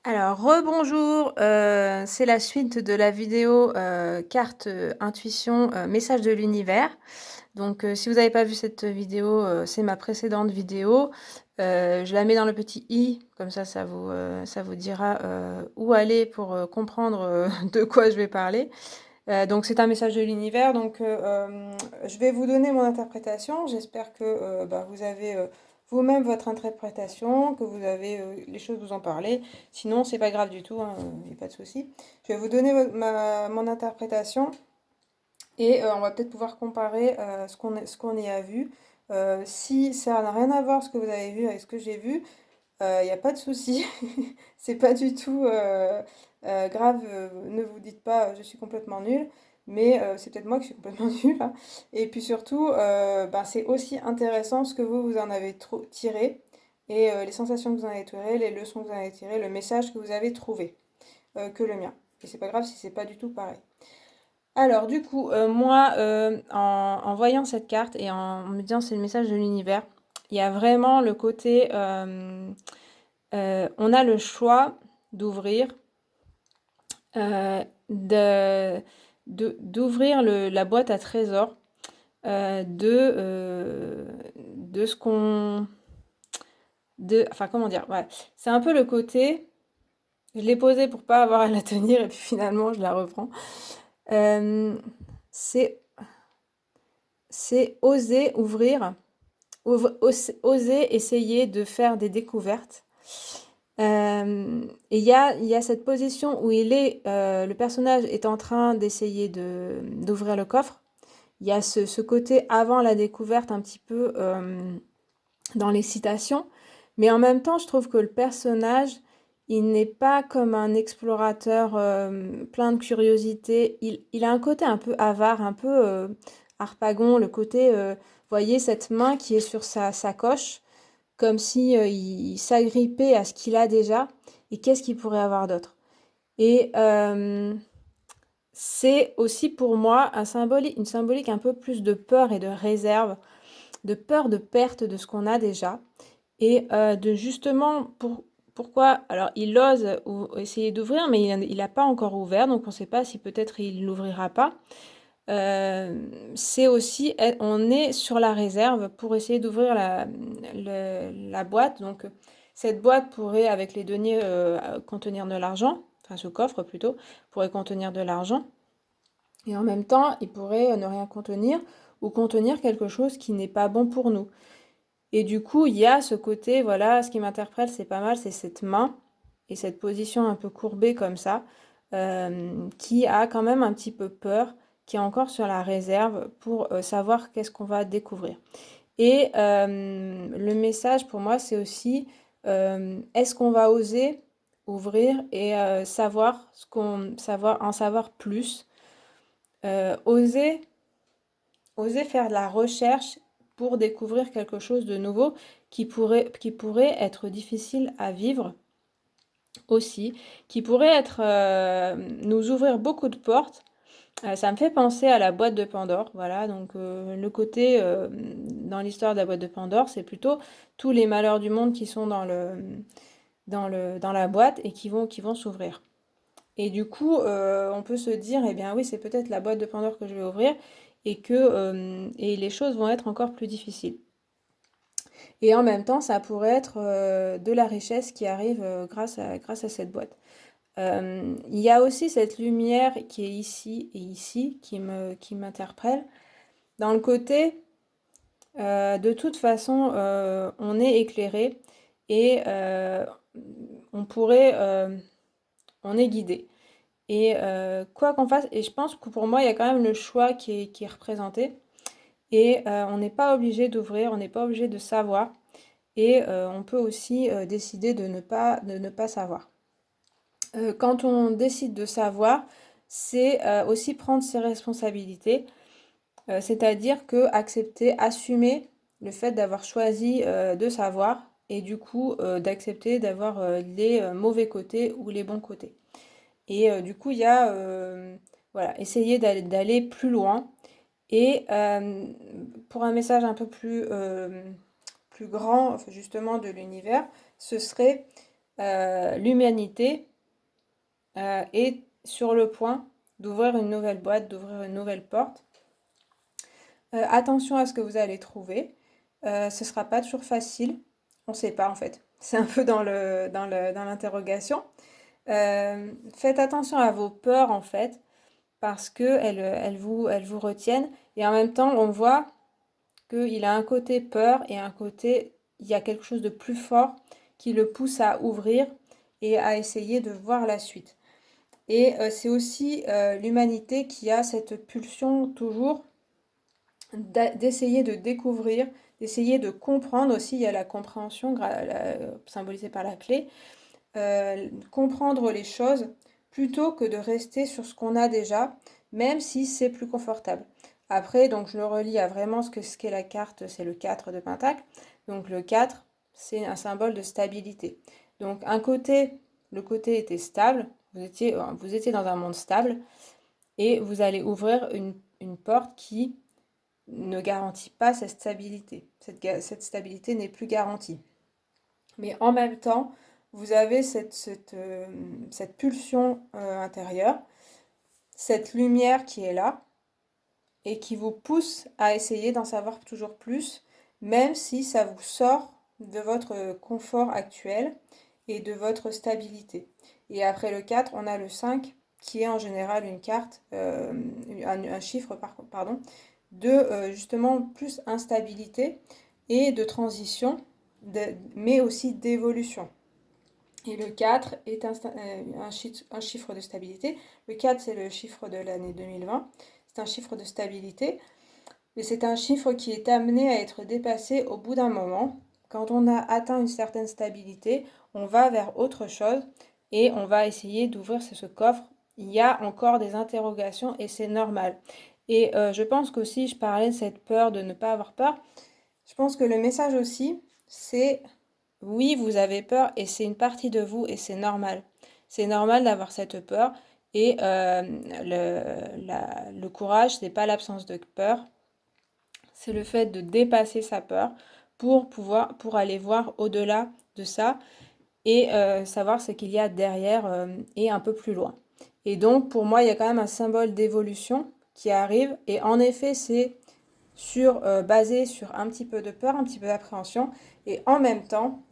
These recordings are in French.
Alors, rebonjour, c'est la suite de la vidéo carte intuition message de l'univers. Donc, si vous n'avez pas vu cette vidéo, c'est ma précédente vidéo. Je la mets dans le petit i, comme ça vous dira où aller pour comprendre de quoi je vais parler. Donc, c'est un message de l'univers. Donc, je vais vous donner mon interprétation. J'espère que vous avez vous-même votre interprétation, que vous avez les choses vous en parler. Sinon, c'est pas grave du tout, hein, il n'y a pas de souci. Je vais vous donner mon interprétation et on va peut-être pouvoir comparer ce qu'on y a vu. Si ça n'a rien à voir ce que vous avez vu avec ce que j'ai vu, il n'y a pas de souci. C'est pas du tout grave. Ne vous dites pas je suis complètement nulle. Mais c'est peut-être moi qui suis complètement nulle, hein. Et puis surtout, c'est aussi intéressant ce que vous en avez tiré. Et les sensations que vous en avez tirées, les leçons que vous en avez tirées, le message que vous avez trouvé que le mien. Et c'est pas grave si c'est pas du tout pareil. Alors du coup, moi, en voyant cette carte et en me disant c'est le message de l'univers, il y a vraiment le côté, on a le choix d'ouvrir, d'ouvrir la boîte à trésors, de ce qu'on... Enfin, comment dire? Ouais. C'est un peu le côté... Je l'ai posée pour pas avoir à la tenir et puis finalement, je la reprends. C'est oser ouvrir, oser essayer de faire des découvertes. Et il y a cette position où le personnage est en train d'essayer d'ouvrir le coffre. Il y a ce côté avant la découverte un petit peu dans l'excitation. Mais en même temps, je trouve que le personnage, il n'est pas comme un explorateur plein de curiosité. Il a un côté un peu avare, un peu harpagon, le côté, voyez, cette main qui est sur sa sacoche, comme si il s'agrippait à ce qu'il a déjà et qu'est-ce qu'il pourrait avoir d'autre. Et c'est aussi pour moi une symbolique un peu plus de peur et de réserve, de peur de perte de ce qu'on a déjà. Et de justement, pourquoi, alors il ose essayer d'ouvrir, mais il n'a pas encore ouvert, donc on ne sait pas si peut-être il l'ouvrira pas. C'est aussi, on est sur la réserve pour essayer d'ouvrir la boîte. Donc cette boîte pourrait, avec les deniers, contenir de l'argent, enfin ce coffre plutôt, pourrait contenir de l'argent. Et en même temps, il pourrait ne rien contenir ou contenir quelque chose qui n'est pas bon pour nous. Et du coup, il y a ce côté, voilà, ce qui m'interpelle, c'est pas mal, c'est cette main et cette position un peu courbée comme ça, qui a quand même un petit peu peur, qui est encore sur la réserve pour savoir qu'est-ce qu'on va découvrir. Et le message pour moi, c'est aussi, est-ce qu'on va oser ouvrir et en savoir plus, oser faire de la recherche pour découvrir quelque chose de nouveau qui pourrait être difficile à vivre aussi, qui pourrait nous ouvrir beaucoup de portes. Ça me fait penser à la boîte de Pandore, voilà, donc le côté dans l'histoire de la boîte de Pandore, c'est plutôt tous les malheurs du monde qui sont dans la boîte et qui vont s'ouvrir. Et du coup, on peut se dire, eh bien oui, c'est peut-être la boîte de Pandore que je vais ouvrir et les choses vont être encore plus difficiles. Et en même temps, ça pourrait être de la richesse qui arrive grâce à cette boîte. Il y a aussi cette lumière qui est ici et ici qui m'interpelle. Dans le côté, de toute façon, on est éclairé et on est guidé. Et quoi qu'on fasse, et je pense que pour moi, il y a quand même le choix qui est représenté. Et on n'est pas obligé d'ouvrir, on n'est pas obligé de savoir. Et on peut aussi décider de ne pas savoir. Quand on décide de savoir, c'est aussi prendre ses responsabilités. C'est-à-dire que accepter, assumer le fait d'avoir choisi de savoir et du coup d'accepter d'avoir les mauvais côtés ou les bons côtés. Et du coup, il y a voilà, essayer d'aller plus loin. Et pour un message un peu plus grand, enfin, justement, de l'univers, ce serait l'humanité est sur le point d'ouvrir une nouvelle boîte, d'ouvrir une nouvelle porte. Attention à ce que vous allez trouver. Ce ne sera pas toujours facile. On ne sait pas en fait. C'est un peu dans l'interrogation. Faites attention à vos peurs en fait, parce qu'elles vous retiennent. Et en même temps, on voit qu'il a un côté peur et un côté, il y a quelque chose de plus fort qui le pousse à ouvrir et à essayer de voir la suite. Et c'est aussi l'humanité qui a cette pulsion toujours d'essayer de découvrir, d'essayer de comprendre aussi. Il y a la compréhension symbolisée par la clé, comprendre les choses plutôt que de rester sur ce qu'on a déjà, même si c'est plus confortable. Après, donc je le relis à vraiment ce qu'est la carte, c'est le 4 de Pentacle. Donc le 4, c'est un symbole de stabilité. Donc le côté était stable, vous étiez dans un monde stable, et vous allez ouvrir une porte qui ne garantit pas cette stabilité. Cette stabilité n'est plus garantie. Mais en même temps, vous avez cette pulsion intérieure, cette lumière qui est là et qui vous pousse à essayer d'en savoir toujours plus, même si ça vous sort de votre confort actuel et de votre stabilité. Et après le 4, on a le 5 qui est en général une carte, un chiffre, pardon, de justement plus instabilité et de transition, mais aussi d'évolution. Et le 4 est un chiffre de stabilité. Le 4, c'est le chiffre de l'année 2020. C'est un chiffre de stabilité. Mais c'est un chiffre qui est amené à être dépassé au bout d'un moment. Quand on a atteint une certaine stabilité, on va vers autre chose et on va essayer d'ouvrir ce coffre. Il y a encore des interrogations et c'est normal. Et je pense qu'aussi, je parlais de cette peur de ne pas avoir peur. Je pense que le message aussi, c'est oui, vous avez peur et c'est une partie de vous et c'est normal. C'est normal d'avoir cette peur et le courage, c'est pas l'absence de peur, c'est le fait de dépasser sa peur pour aller voir au-delà de ça et savoir ce qu'il y a derrière et un peu plus loin. Et donc, pour moi, il y a quand même un symbole d'évolution qui arrive. Et en effet, c'est basé sur un petit peu de peur, un petit peu d'appréhension. Et en même temps,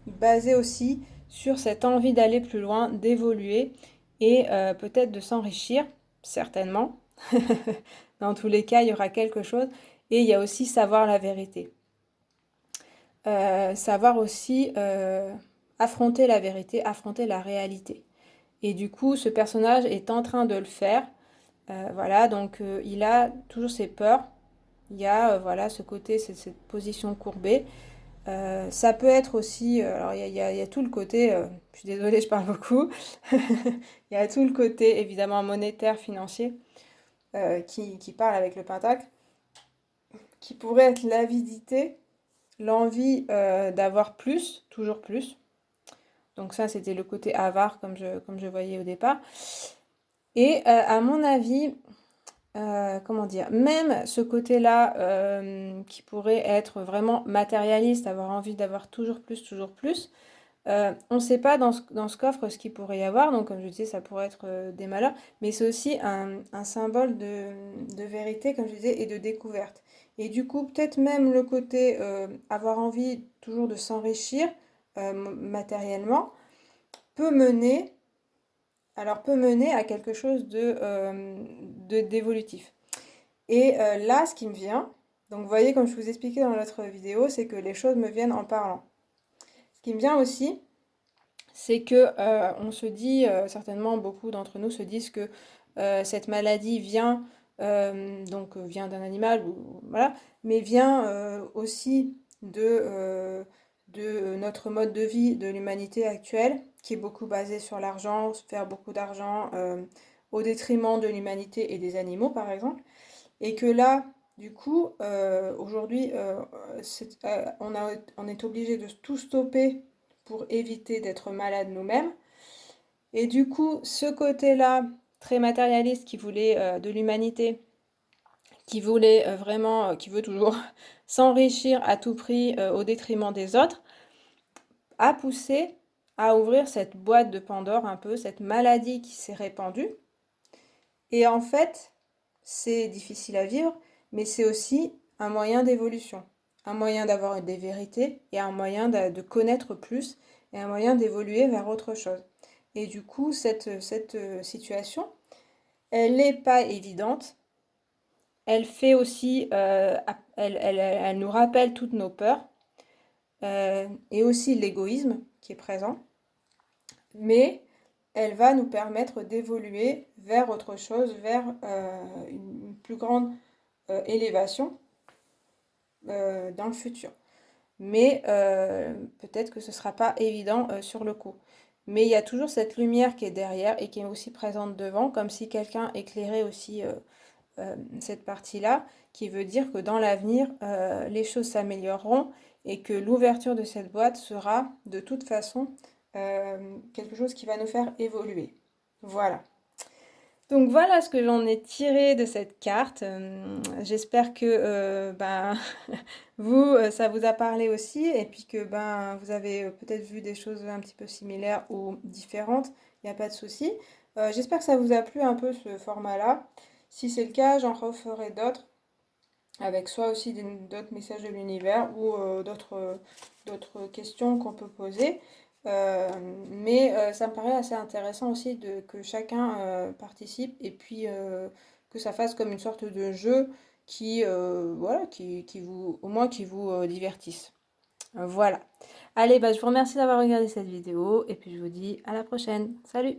basé aussi sur cette envie d'aller plus loin, d'évoluer et peut-être de s'enrichir, certainement. Dans tous les cas, il y aura quelque chose. Et il y a aussi savoir la vérité. Savoir aussi affronter la vérité, affronter la réalité. Et du coup, ce personnage est en train de le faire. Voilà, donc il a toujours ses peurs. Il y a voilà ce côté, cette position courbée. Ça peut être aussi, alors il y a tout le côté, je suis désolée, je parle beaucoup. Il y a tout le côté évidemment monétaire, financier, qui parle avec le pentacle, qui pourrait être l'avidité, l'envie d'avoir plus, toujours plus. Donc ça, c'était le côté avare, comme je voyais au départ. Et à mon avis, comment dire, même ce côté-là qui pourrait être vraiment matérialiste, avoir envie d'avoir toujours plus, on ne sait pas dans ce coffre ce qu'il pourrait y avoir. Donc comme je disais, ça pourrait être des malheurs, mais c'est aussi un symbole de vérité, comme je disais, et de découverte. Et du coup, peut-être même le côté avoir envie toujours de s'enrichir matériellement peut mener à quelque chose d'évolutif. Et là, ce qui me vient, donc vous voyez, comme je vous expliquais dans l'autre vidéo, c'est que les choses me viennent en parlant. Ce qui me vient aussi, c'est que on se dit, certainement beaucoup d'entre nous se disent que cette maladie vient vient d'un animal, voilà, mais vient aussi de notre mode de vie, de l'humanité actuelle, qui est beaucoup basé sur l'argent, faire beaucoup d'argent au détriment de l'humanité et des animaux, par exemple. Et que là, du coup, aujourd'hui, on est obligé de tout stopper pour éviter d'être malade nous-mêmes. Et du coup, ce côté-là, très matérialiste, qui voulait de l'humanité, qui voulait vraiment, qui veut toujours s'enrichir à tout prix au détriment des autres, a poussé à ouvrir cette boîte de Pandore un peu, cette maladie qui s'est répandue. Et en fait, c'est difficile à vivre, mais c'est aussi un moyen d'évolution, un moyen d'avoir des vérités et un moyen de connaître plus et un moyen d'évoluer vers autre chose. Et du coup, cette situation, elle n'est pas évidente. Elle fait aussi, elle nous rappelle toutes nos peurs et aussi l'égoïsme qui est présent, mais elle va nous permettre d'évoluer vers autre chose, vers une plus grande élévation dans le futur. Mais peut-être que ce ne sera pas évident sur le coup. Mais il y a toujours cette lumière qui est derrière et qui est aussi présente devant, comme si quelqu'un éclairait aussi cette partie-là, qui veut dire que dans l'avenir, les choses s'amélioreront et que l'ouverture de cette boîte sera de toute façon quelque chose qui va nous faire évoluer. Voilà. Donc voilà ce que j'en ai tiré de cette carte. J'espère que vous, ça vous a parlé aussi et puis que vous avez peut-être vu des choses un petit peu similaires ou différentes. Il n'y a pas de souci. J'espère que ça vous a plu un peu ce format-là. Si c'est le cas, j'en referai d'autres avec soit aussi d'autres messages de l'univers ou d'autres questions qu'on peut poser. Mais ça me paraît assez intéressant aussi que chacun participe et puis que ça fasse comme une sorte de jeu voilà, qui vous, au moins qui vous divertisse. Voilà. Allez, je vous remercie d'avoir regardé cette vidéo et puis je vous dis à la prochaine. Salut!